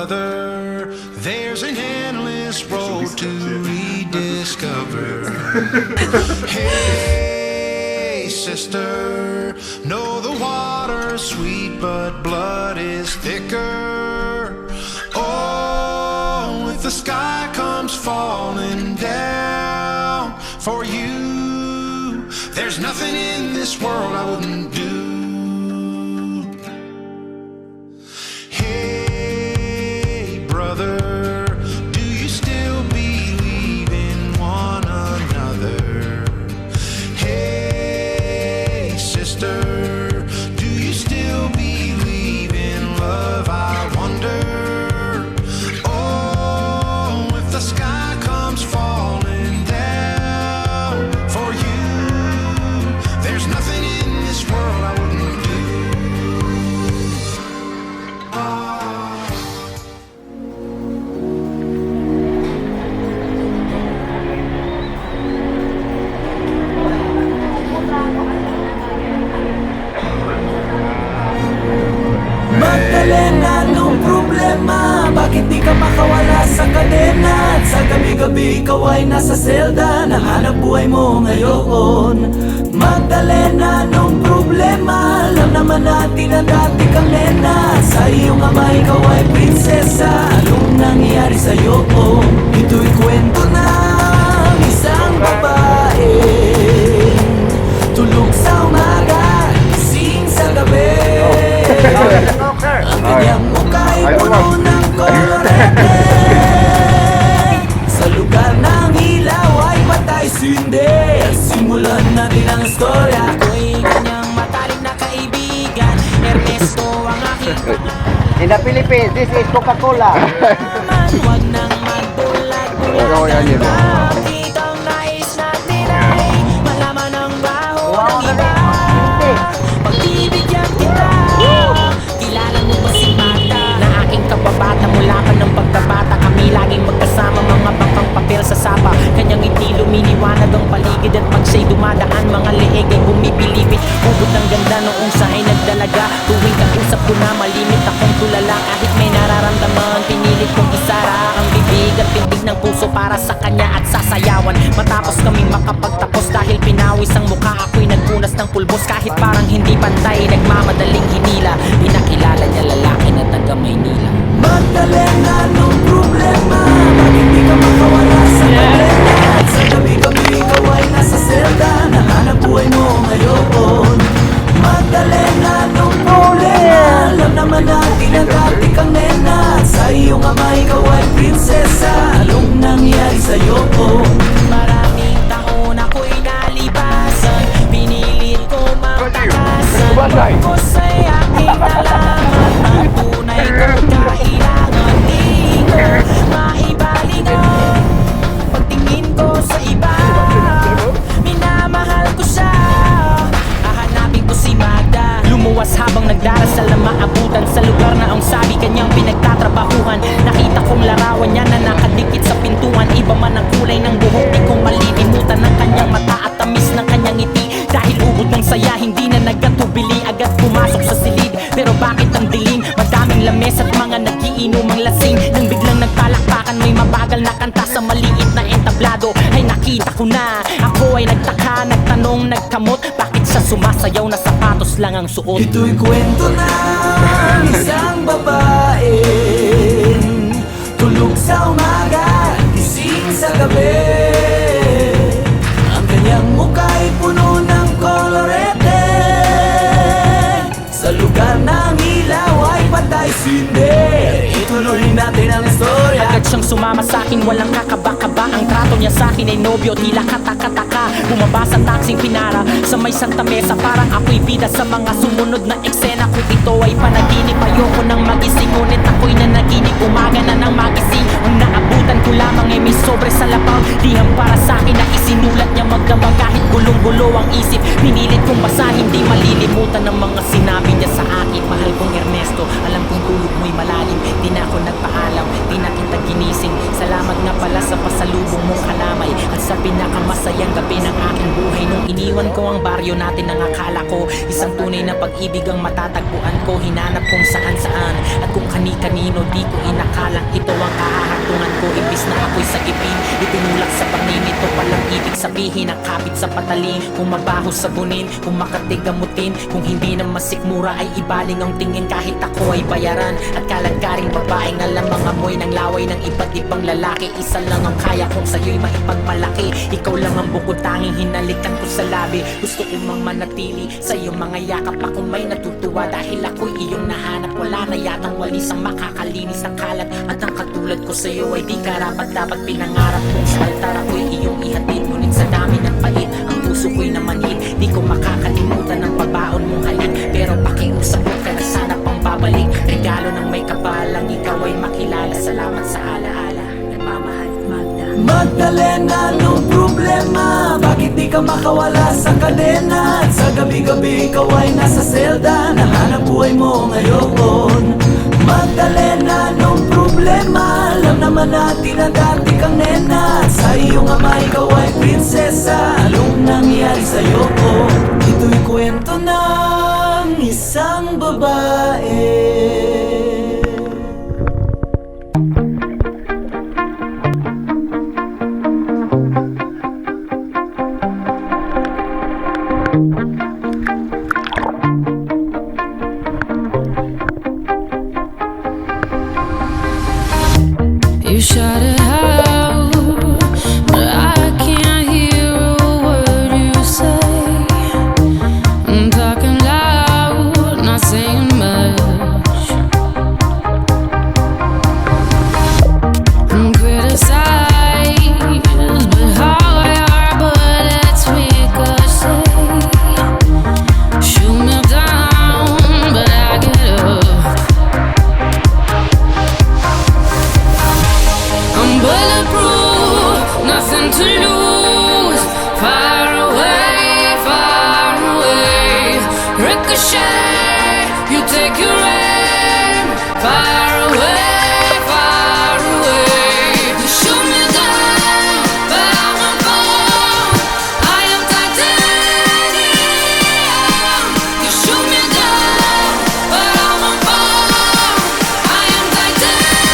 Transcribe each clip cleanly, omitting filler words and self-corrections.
brother, there's an endless road to rediscover. Hey, sister, know the water's sweet, but blood is thicker. Oh, if the sky comes falling down for you, there's nothing in this world I wouldn't do. Hey, brother, do you still believe in one another? Hey, sister, do you still believe in love? I wonder. Oh, if the sky comes falling down for you, there's nothing in this world I wouldn't do. Magdalena, anong problema? Bakit di ka makawala sa kadena? At sa gabi-gabi ikaw ay nasa selda, nahanap buhay mo ngayon. Magdalena, anong problema? Alam naman natin na dati kang nena. Sa iyong ama ikaw ay prinsesa. Anong nangyari sa'yo? Ito'y kwento ng isang babae, tulog sa umaga, gising sa gabi. Ang kanyang muka'y puno ng kolorete. Sa lugar ng ilaw ay patay sindi. Simulan natin ang istorya. Ako'y kanyang matalik na kaibigan, Ernesto ang aking pangalan. In the Philippines, this is Coca-Cola. Huwag nang magbulag-bulag. Bakit ang nais natin ay malaman ang baho ng iba? Pagbibigyan kita, kilala mo ba si Magda? Na aking kababata mula pa ng pagkabata. Kami laging magkasama, mga bangkang papel sa sapa. Kanyang ngiti lumiliwanag ang paligid. At pag siya'y dumadaan, mga leeg ay bumibilibid. Ubod ng ganda noong siya ay nagdalaga. Tuwing kausap ko na malimit akong tulala. Kahit may nararamdaman, pinilit kong isara ang bibig at pintig ng puso para sa kanya at sasayawan. Matapos kaming makapagtapos dahil pinawis ang mukha, ako'y nagpunas ng pulbos. Kahit parang hindi pantay, nagmamadaling hinila. Pinakilala niya lalaki na taga Maynila. Magdalena, anong problema? Bakit di ka makawala sa kadena? At sa gabi-gabi ikaw ay nasa selda, nahanap buhay mo ngayon. Magdalena, anong problema? Alam naman natin na dati kang nena. At sa iyong ama ikaw ay prinsesa. Anong nangyari sa'yo? Maraming taon ako'y nalibasan, pinilit ko magtakasan. Pagkos ay aking nalaman, ang tunay kong kailangan. Di ko maibalingan pagtingin ko sa iba. Minamahal ko siya, hahanapin ko si Magda. Lumuwas habang nagdarasal na maabutan sa lugar na ang sabi kanyang pinagtatrabahuhan. Nakita kong larawan niya na nakadikit sa pintuan. Iba man ang kulay ng buhok, di ko malilimutan ang kanyang mata at tamis ng kanyang ngiti. Dahil ubod ng saya, hindi na nagkatubili, agad pumasok sa silid. Pero bakit ang dilim? Madaming lames at mga nagiinomang lasing. Nang biglang nagpalakpakan, may mabagal na kanta sa maliit na entablado. Ay nakita ko na, ako ay nagtaka, nagtanong, nagkamot. Bakit siya sumasayaw na sapatos lang ang suot? Ito'y kwento ng isang babae, tulog sa umaga, gising sa gabi. Ang kanyang muka'y puno ng kolorete. Sa lugar ng ilaw ay patay sindi. Ituloy natin ang istorya. Agad siyang sumama sa'kin, walang kakaba-kaba. Ang trato niya sa'kin ay nobyo, tila kataka-taka. Bumaba sa taksing pinara sa may Santa Mesa. Parang ako'y bida sa mga sumunod na eksena. Kung ito ay panaginip, ayoko nang magising. Ngunit ako'y nanaginip, umaga na nang magising. Ang naabutan ko lamang ay may sobre sa labaw. Liham para sa'kin na isinulat niya magdamag. Kahit gulong-gulo ang isip, pinilit kong basahin. Di malilimutan ng mga sinabi niya sa akin. Mahal kong Ernesto, alam kong tulog mo'y malalim. Di na ako nagpaalam, di na kita ginising. Salamat nga pala sa pasalubong mong kalamay at sa pinakamasayang gabi ng aking buhay. Nung iniwan iniwan ko ang baryo natin nang akala ko isang tunay na pag-ibig ang matatagpuan ko. Hinanap kung saan-saan at kung kani-kanino, di ko inakalang ito ang kahahatungan ko. Imbis na ako'y sagipin, itinulak sa pangin. Ito palang ibig sabihin, ang kapit sa patalim. Kung mabaho sabunin, kung makatig gamutin, kung hindi na masikmura ay ibaling ang tingin. Kahit ako ay bayaran at kalagkaring babaeng alam ang amoy ng laway ng iba't ibang lalaki. Isa lang ang kaya kong sa'yo'y maipagmalaki. Ikaw lang ang bukod tanging hinalikan ko sa labi. Gusto ko mang manatili sa iyong mga yakap. Akong may natutuwa dahil ako'y iyong nahanap. Wala na yatang walis ang makakalinis ng kalat. At ang katulad ko sa'yo ay di karapat dapat pinangarap kong sa altar ako'y iyong ihatid. Ngunit sa dami ng pait, ang puso ko'y namanhid. Di ko makakalimutan ang pabaon mong halik. Pero pakiusap ko ka na sana pang babalik. Regalo ng may kapalang ikaw ay makilala. Salamat sa alaala, nagmamahal Magda. Magdalena, anong problema? Bakit di ka makawala sa kadena? At sa gabi-gabi ikaw ay nasa selda. Nahanap buhay mo ngayon. Magdalena, anong problema? Alam naman natin na dati kang nena. At sa iyong ama ikaw ay prinsesa. Anong nangyari sa'yo? Ito'y kwento ng isang babae. You shout it out, but I can't hear a word you say. I'm talking loud, not saying much. I'm criticized, but how are bullets ricochet? Shoot me down, but I get up. I'm bulletproof, nothing to lose. Far away, ricochet. You take your aim. Far away. You shoot me down, but I won't fall. I am titanium. You shoot me down, but I won't fall. I am titanium.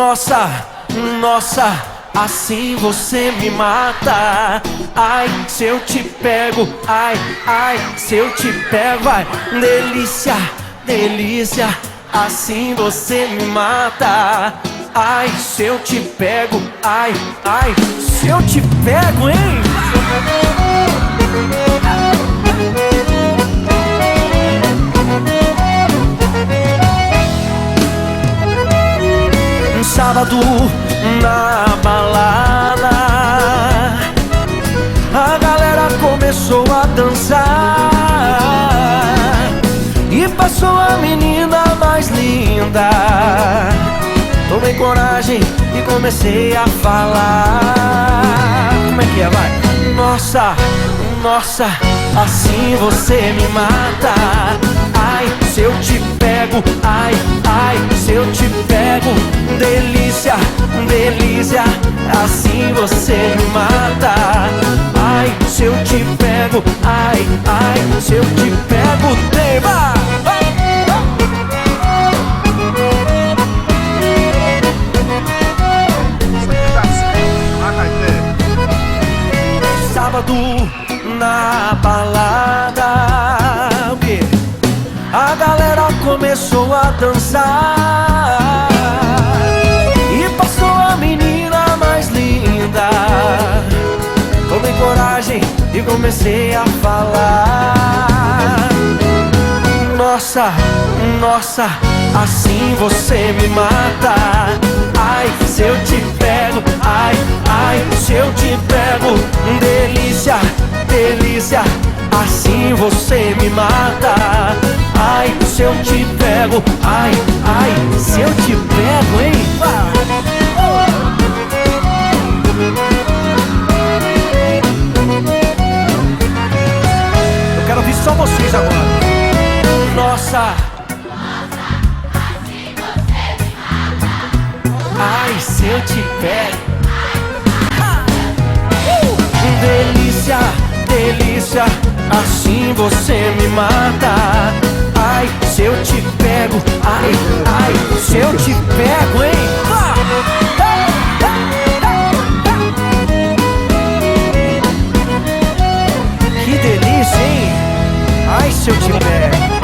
Nossa, nossa, assim você me mata. Ai, se eu te pego, ai, ai, se eu te pego, vai. Delícia, delícia, assim você me mata. Ai, se eu te pego, ai, ai, se eu te pego, hein? Um sábado na balada, a galera começou a dançar e passou a menina mais linda. Tomei coragem e comecei a falar. Como é que é, vai? Nossa, nossa, assim você me mata. Ai, se eu te pego, ai, ai, se eu te pego. Delícia, delícia, assim você me mata. Ai, se eu te pego, ai, ai, se eu te pego. Tema! Sábado na balada, o quê? A galera começou a dançar e passou a menina mais linda. Tomei coragem e comecei a falar. Nossa, nossa, assim você me mata. Ai, se eu te pego, ai, ai, se eu te pego. Delícia, delícia, assim você me mata. Ai, se eu te pego, ai, ai, se eu te pego, hein? Eu quero ouvir só vocês agora. Nossa, ai, se eu te pego. Delícia, delícia, assim você me mata. Ai, se eu te pego, ai, ai, se eu te pego, hein? Que delícia, hein? Ai, se eu te pego.